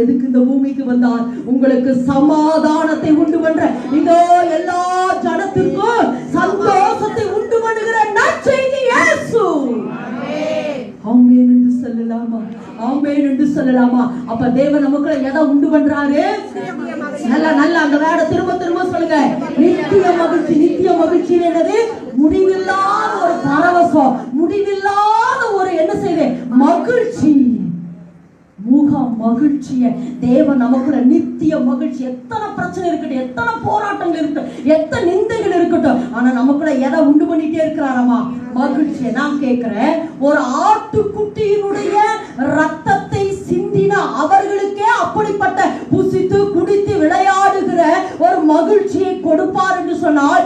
எதுக்கு இந்த பூமிக்கு வந்தார்? உங்களுக்கு சமாதானத்தை உண்டு பண்ற, இதோ எல்லா ஜனத்திற்கும் சந்தோஷத்தை உண்டு பண்ணுகிற நற்செய்தி இயேசு. ஆமென் என்று சொல்லலாமா? ஆமென் என்று சொல்லலாமா? அப்ப தேவன் நமக்குள்ள எதை உண்டு பண்றாரு? நல்லா நல்லா அந்த வேட திரும்ப திரும்ப சொல்லுங்க. நித்திய மகிழ்ச்சி. நித்திய மகிழ்ச்சி என்னது? முடிவில்லாத ஒரு பரவசம், முடிவில்லாத ஒரு என்ன செய்யுது மகிழ்ச்சி, முக மகிழ்ச்சிய தேவன் நமக்குள்ள நித்திய மகிழ்ச்சி. எத்தனை பிரச்சனை இருக்கட்டும், எத்தனை போராட்டங்கள் இருக்கட்டும், எத்தனை நிந்தைகள் இருக்கட்டும், ஆனா நமக்குள்ள எதை உண்டு பண்ணிட்டே இருக்கிறாராமா? மகிழ்ச்சியை. நான் கேட்கிறேன், ஒரு ஆட்டுக்குட்டியினுடைய ரத்தத்தை சிந்தின அவர்களுக்கே அப்படிப்பட்ட புசித்து குடித்து விளையாடுகிற ஒரு மகிழ்ச்சியை கொடுப்பார் என்று சொன்னால்,